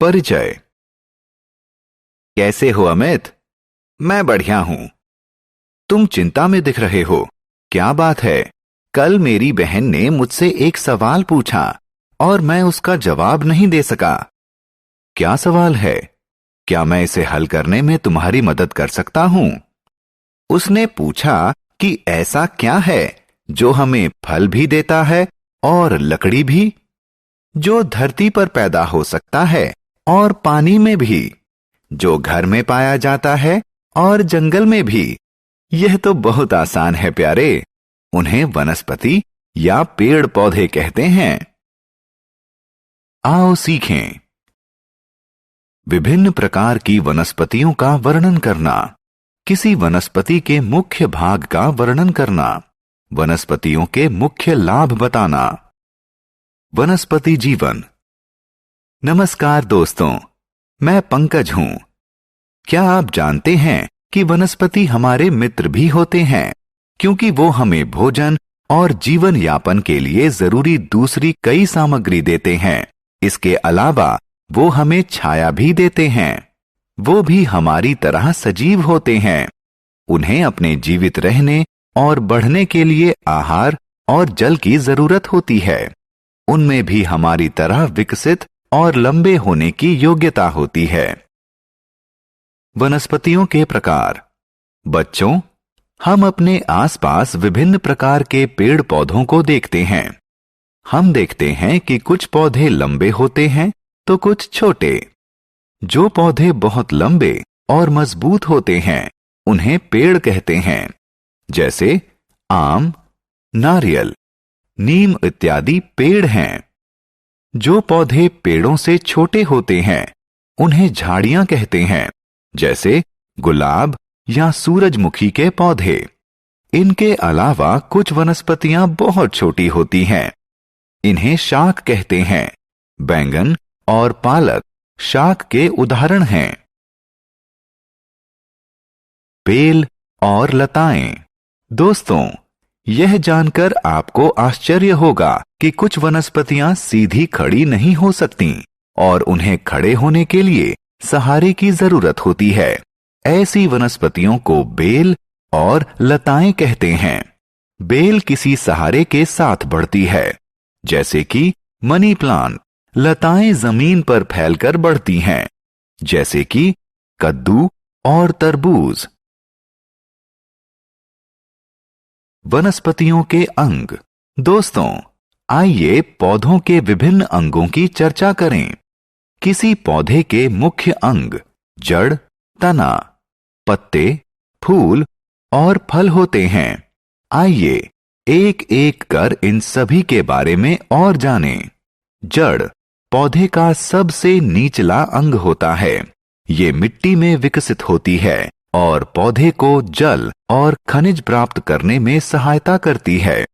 परिचय। कैसे हो अमित? मैं बढ़िया हूं। तुम चिंता में दिख रहे हो, क्या बात है? कल मेरी बहन ने मुझसे एक सवाल पूछा और मैं उसका जवाब नहीं दे सका। क्या सवाल है? क्या मैं इसे हल करने में तुम्हारी मदद कर सकता हूं? उसने पूछा कि ऐसा क्या है जो हमें फल भी देता है और लकड़ी भी, जो धरती पर पैदा हो सकता है और पानी में भी, जो घर में पाया जाता है और जंगल में भी। यह तो बहुत आसान है प्यारे। उन्हें वनस्पति या पेड़ पौधे कहते हैं। आओ सीखें। विभिन्न प्रकार की वनस्पतियों का वर्णन करना। किसी वनस्पति के मुख्य भाग का वर्णन करना। वनस्पतियों के मुख्य लाभ बताना। वनस्पति जीवन। नमस्कार दोस्तों, मैं पंकज हूं। क्या आप जानते हैं कि वनस्पति हमारे मित्र भी होते हैं, क्योंकि वो हमें भोजन और जीवन यापन के लिए जरूरी दूसरी कई सामग्री देते हैं। इसके अलावा वो हमें छाया भी देते हैं। वो भी हमारी तरह सजीव होते हैं। उन्हें अपने जीवित रहने और बढ़ने के लिए आहार और जल की जरूरत होती है। उनमें भी हमारी तरह विकसित और लंबे होने की योग्यता होती है। वनस्पतियों के प्रकार। बच्चों, हम अपने आसपास विभिन्न प्रकार के पेड़ पौधों को देखते हैं। हम देखते हैं कि कुछ पौधे लंबे होते हैं तो कुछ छोटे। जो पौधे बहुत लंबे और मजबूत होते हैं उन्हें पेड़ कहते हैं, जैसे आम, नारियल, नीम इत्यादि पेड़ हैं। जो पौधे पेड़ों से छोटे होते हैं उन्हें झाड़ियां कहते हैं, जैसे गुलाब या सूरजमुखी के पौधे। इनके अलावा कुछ वनस्पतियां बहुत छोटी होती हैं। इन्हें शाक कहते हैं। बैंगन और पालक शाक के उदाहरण हैं। बेल और लताएं। दोस्तों, यह जानकर आपको आश्चर्य होगा कि कुछ वनस्पतियां सीधी खड़ी नहीं हो सकती और उन्हें खड़े होने के लिए सहारे की जरूरत होती है। ऐसी वनस्पतियों को बेल और लताएं कहते हैं। बेल किसी सहारे के साथ बढ़ती है, जैसे कि मनी प्लांट। लताएं जमीन पर फैलकर बढ़ती हैं, जैसे कि कद्दू और तरबूज। वनस्पतियों के अंग। दोस्तों, आइए पौधों के विभिन्न अंगों की चर्चा करें। किसी पौधे के मुख्य अंग जड़, तना, पत्ते, फूल और फल होते हैं। आइए एक एक कर इन सभी के बारे में और जानें। जड़ पौधे का सबसे निचला अंग होता है। ये मिट्टी में विकसित होती है और पौधे को जल और खनिज प्राप्त करने में सहायता करती है।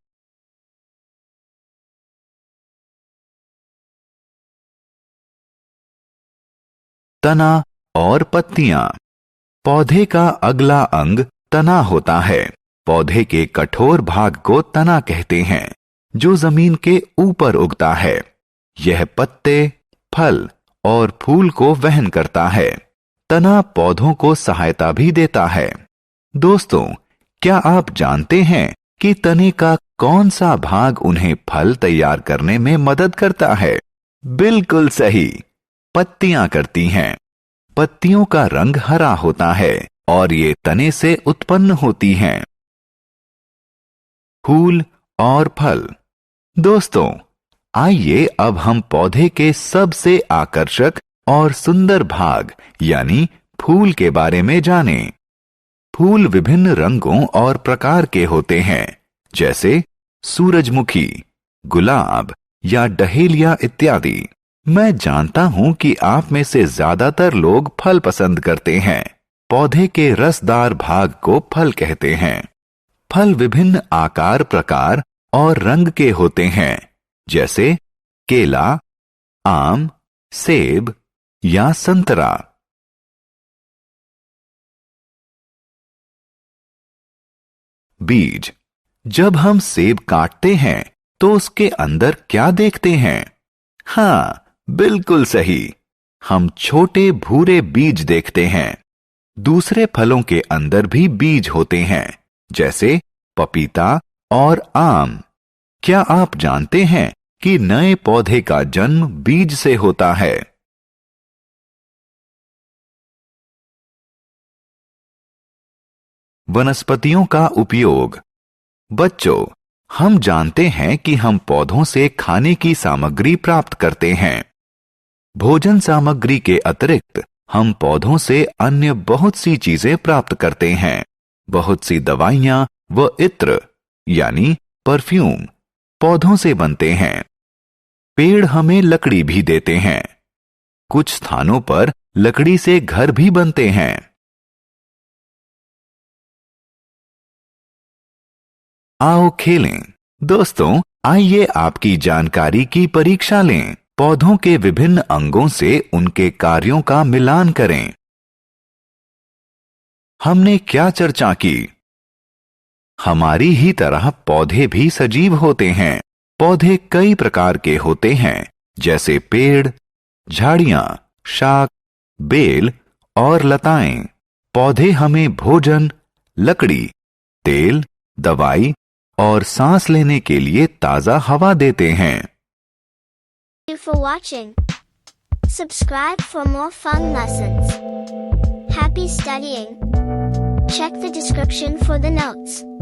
तना और पत्तियां। पौधे का अगला अंग तना होता है। पौधे के कठोर भाग को तना कहते हैं, जो जमीन के ऊपर उगता है। यह पत्ते, फल और फूल को वहन करता है। तना पौधों को सहायता भी देता है। दोस्तों, क्या आप जानते हैं कि तने का कौन सा भाग उन्हें फल तैयार करने में मदद करता है? बिल्कुल सही, पत्तियां करती हैं। पत्तियों का रंग हरा होता है और ये तने से उत्पन्न होती हैं। फूल और फल। दोस्तों, आइए अब हम पौधे के सबसे आकर्षक और सुंदर भाग यानी फूल के बारे में जानें। फूल विभिन्न रंगों और प्रकार के होते हैं, जैसे सूरजमुखी, गुलाब या डहेलिया इत्यादि। मैं जानता हूं कि आप में से ज्यादातर लोग फल पसंद करते हैं। पौधे के रसदार भाग को फल कहते हैं। फल विभिन्न आकार, प्रकार और रंग के होते हैं, जैसे केला, आम, सेब या संतरा। बीज। जब हम सेब काटते हैं तो उसके अंदर क्या देखते हैं? हाँ, बिल्कुल सही, हम छोटे भूरे बीज देखते हैं। दूसरे फलों के अंदर भी बीज होते हैं, जैसे पपीता और आम। क्या आप जानते हैं कि नए पौधे का जन्म बीज से होता है? वनस्पतियों का उपयोग। बच्चों, हम जानते हैं कि हम पौधों से खाने की सामग्री प्राप्त करते हैं। भोजन सामग्री के अतिरिक्त हम पौधों से अन्य बहुत सी चीजें प्राप्त करते हैं। बहुत सी दवाइयां व इत्र यानी परफ्यूम पौधों से बनते हैं। पेड़ हमें लकड़ी भी देते हैं। कुछ स्थानों पर लकड़ी से घर भी बनते हैं। आओ खेलें। दोस्तों, आइए आपकी जानकारी की परीक्षा लें। पौधों के विभिन्न अंगों से उनके कार्यों का मिलान करें। हमने क्या चर्चा की? हमारी ही तरह पौधे भी सजीव होते हैं। पौधे कई प्रकार के होते हैं, जैसे पेड़, झाड़ियां, शाक, बेल और लताएं। पौधे हमें भोजन, लकड़ी, तेल, दवाई और सांस लेने के लिए ताजा हवा देते हैं। Thank you for watching. Subscribe for more fun lessons. Happy studying. Check the description for the notes.